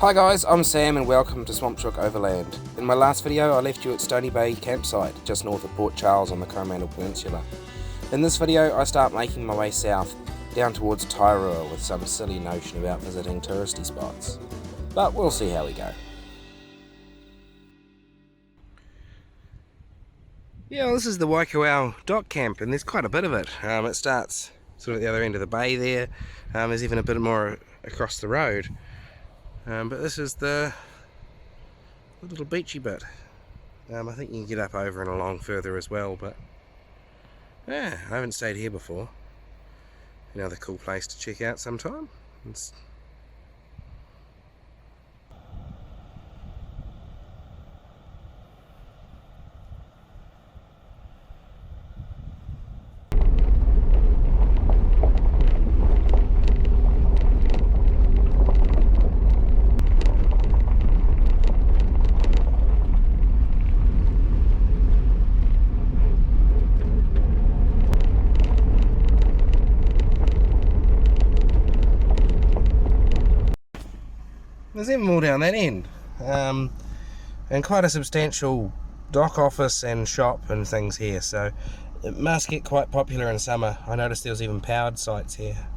Hi guys, I'm Sam and welcome to SwampChook Overland. In my last video I left you at Stony Bay campsite, just north of Port Charles on the Coromandel Peninsula. In this video I start making my way south, down towards Tairua with some silly notion about visiting touristy spots. But we'll see how we go. Yeah, well, this is the Waikou dock camp and there's quite a bit of it. It starts sort of at the other end of the bay there. There's even a bit more across the road. But this is the little beachy bit. I think you can get up over and along further as well, but yeah, I haven't stayed here before. Another cool place to check out sometime. There's even more down that end, and quite a substantial dock office and shop and things here, so it must get quite popular in summer. I noticed there was even powered sites here.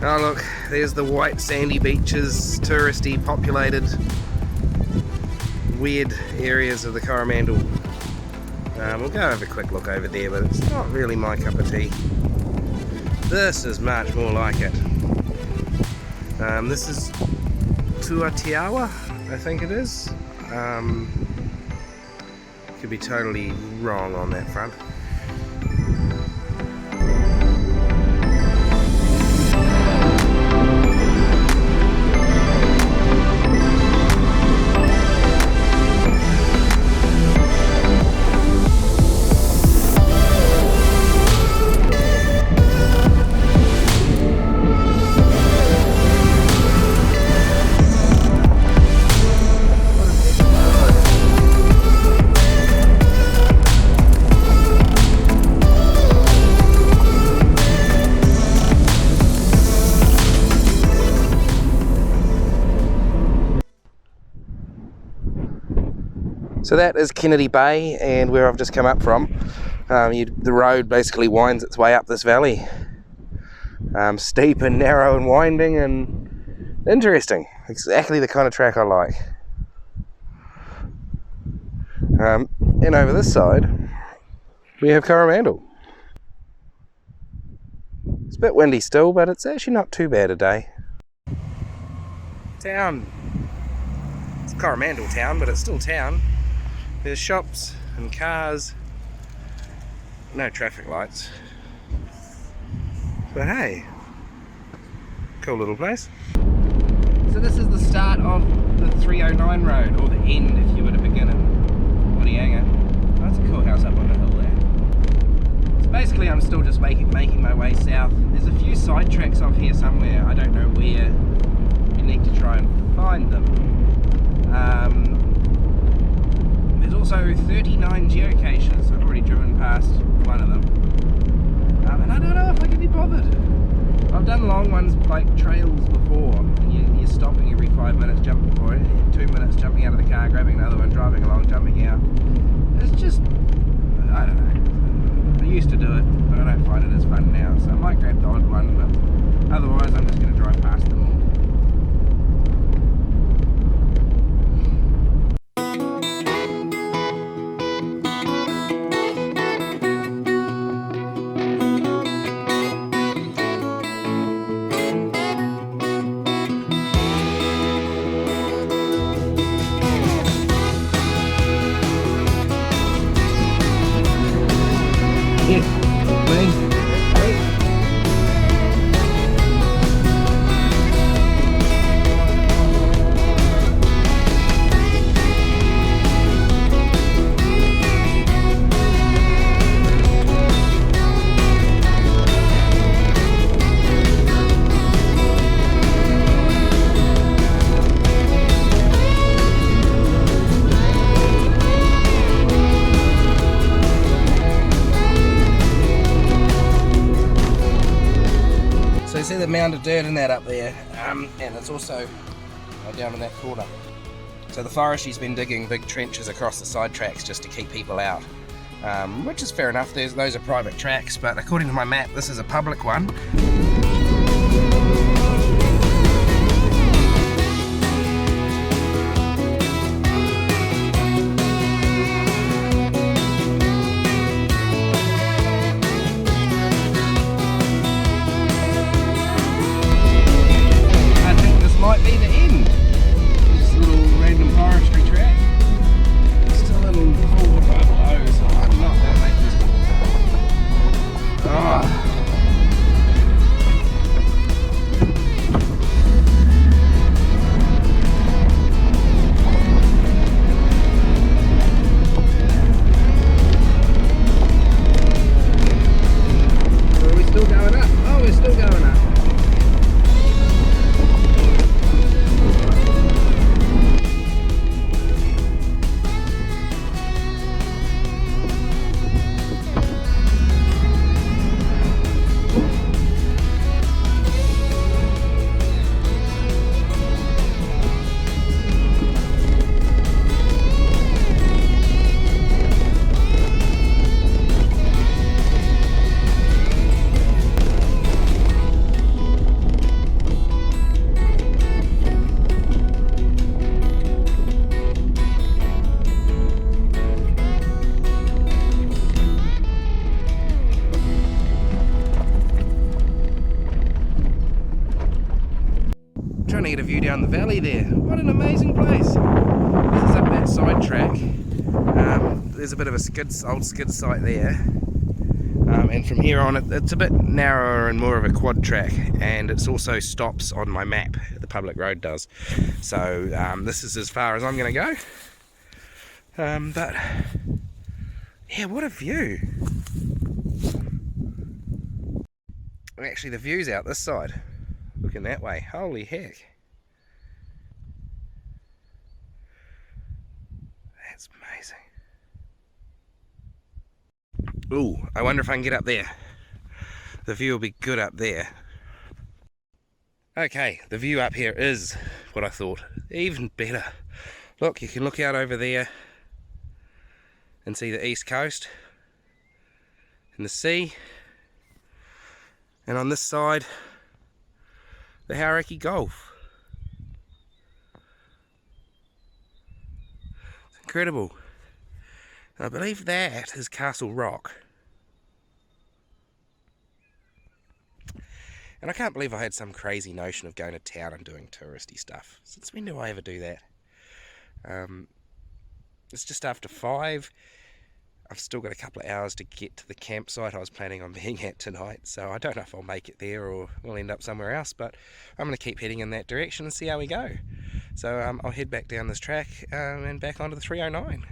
Oh look, there's the white sandy beaches, touristy, populated, weird areas of the Coromandel. We'll go have a quick look over there, but it's not really my cup of tea. This is much more like it. This is Tuatiawa, I think it is. Could be totally wrong on that front. So that is Kennedy Bay, and where I've just come up from, the road basically winds its way up this valley. Steep and narrow and winding and interesting. Exactly the kind of track I like. And over this side, we have Coromandel. It's a bit windy still, but it's actually not too bad a day. Town. It's Coromandel town, but it's still town. There's shops and cars, no traffic lights, but hey, cool little place. So this is the start of the 309 road, or the end if you were to begin in Waikou. Oh, that's a cool house up on the hill there. So basically I'm still just making my way south. There's a few side tracks off here somewhere, I don't know where. You need to try and find them. There's also 39 geocaches. I've already driven past one of them. And I don't know if I can be bothered. I've done long ones like trails before, and you're stopping every 5 minutes, jumping for it, 2 minutes jumping out of the car, grabbing another one, driving along, jumping out. It's just, I don't know. I used to do it, but I don't find it as fun now, so I might grab the odd one, but otherwise I'm just going to drive past them all. mound of dirt in that up there, and it's also down in that corner. So the forestry's been digging big trenches across the side tracks just to keep people out, which is fair enough. Those are private tracks, but according to my map, this is a public one. Might be the end. This little random forestry track. Still a little 4 or 5 below, so I'm not going to make this. Oh. Are we still going up? Oh, we're still going up. Trying to get a view down the valley there. What an amazing place. This is up that side track. There's a bit of a old skid site there. And from here on it's a bit narrower and more of a quad track, and it also stops on my map, the public road does. So this is as far as I'm going to go. But yeah, what a view. Actually, the view's out this side. Looking that way. Holy heck. That's amazing. Ooh, I wonder if I can get up there. The view will be good up there. Okay, the view up here is what I thought. Even better. Look, you can look out over there and see the east coast and the sea. And on this side, the Hauraki Gulf. It's incredible. And I believe that is Castle Rock. And I can't believe I had some crazy notion of going to town and doing touristy stuff. Since when do I ever do that? It's just after 5. I've still got a couple of hours to get to the campsite I was planning on being at tonight, so I don't know if I'll make it there or we'll end up somewhere else, but I'm going to keep heading in that direction and see how we go. So I'll head back down this track and back onto the 309.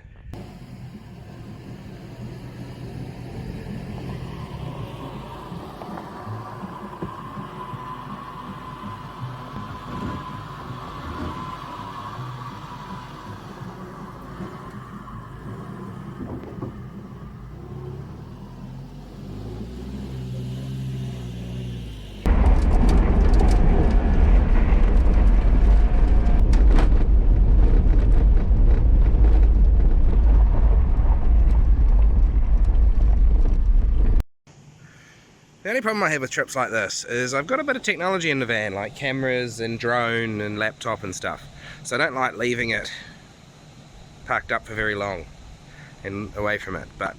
The only problem I have with trips like this is I've got a bit of technology in the van, like cameras and drone and laptop and stuff. So I don't like leaving it parked up for very long and away from it. But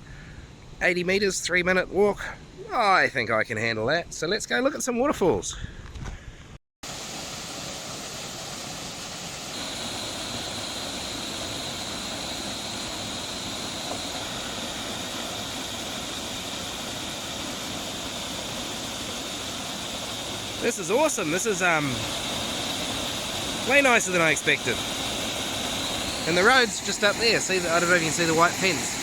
80 meters, 3-minute walk, I think I can handle that. So let's go look at some waterfalls. This is awesome. This is way nicer than I expected. And the road's just up there. See, I don't know if you can see the white fence.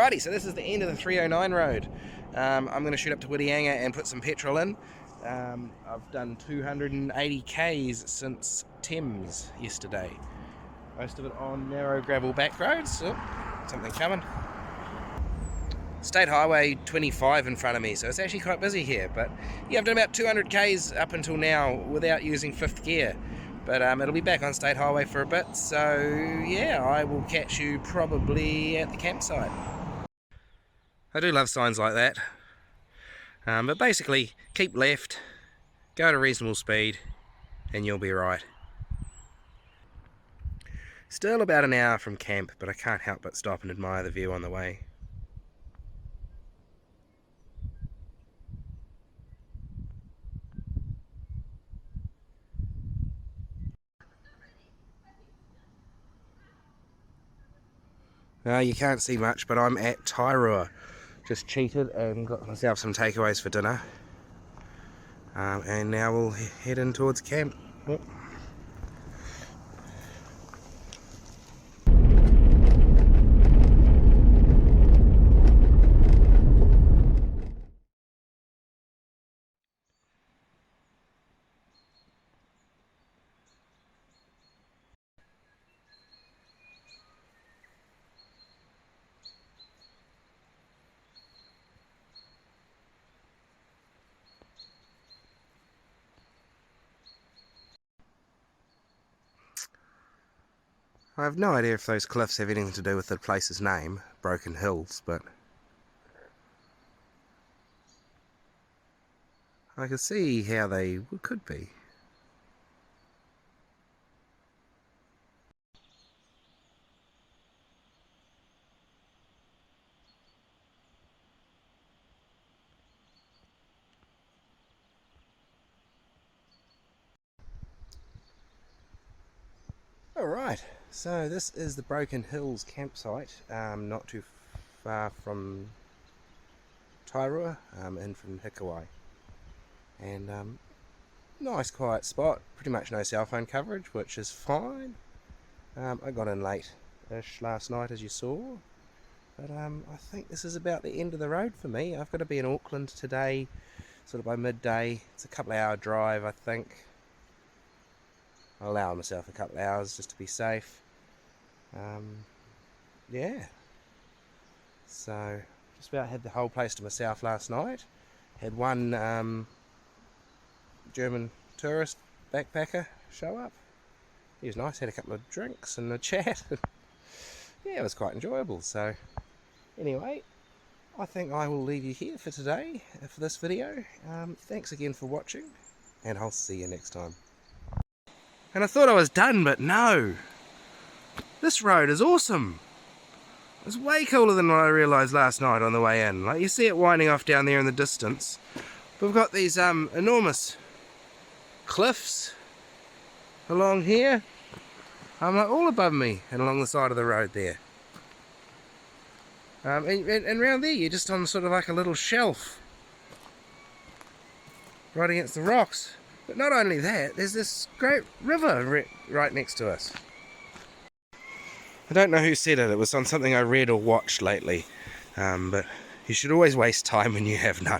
Alrighty, so this is the end of the 309 road. I'm going to shoot up to Whitianga and put some petrol in. I've done 280 Ks since Thames yesterday. Most of it on narrow gravel back roads. Oh, something coming. State Highway 25 in front of me, so it's actually quite busy here. But yeah, I've done about 200 Ks up until now without using fifth gear. But it'll be back on State Highway for a bit, so yeah, I will catch you probably at the campsite. I do love signs like that. But basically, keep left, go at a reasonable speed, and you'll be right. Still about an hour from camp, but I can't help but stop and admire the view on the way. You can't see much, but I'm at Tairua. Just cheated and got myself some takeaways for dinner. And now we'll head in towards camp. Oh. I have no idea if those cliffs have anything to do with the place's name, Broken Hills, but I can see how they could be. Alright, so this is the Broken Hills campsite, not too far from Tairua, and from Hikawai. And nice quiet spot, pretty much no cell phone coverage, which is fine. I got in late-ish last night, as you saw, but I think this is about the end of the road for me. I've got to be in Auckland today, sort of by midday. It's a couple of hour drive, I think. I'll allow myself a couple of hours just to be safe. Yeah, so just about had the whole place to myself last night. Had one German tourist backpacker show up. He was nice, had a couple of drinks and a chat. Yeah, it was quite enjoyable. So anyway, I think I will leave you here for today, for this video. Thanks again for watching, and I'll see you next time. And I thought I was done, but no. This road is awesome. It's way cooler than what I realised last night on the way in. Like, you see it winding off down there in the distance. We've got these enormous cliffs along here. Like all above me and along the side of the road there. And around there you're just on sort of like a little shelf right against the rocks. But not only that, there's this great river right next to us. I don't know who said it, it was on something I read or watched lately, but you should always waste time when you have none.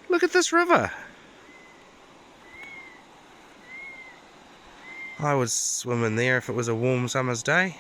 Look at this river! I would swim in there if it was a warm summer's day.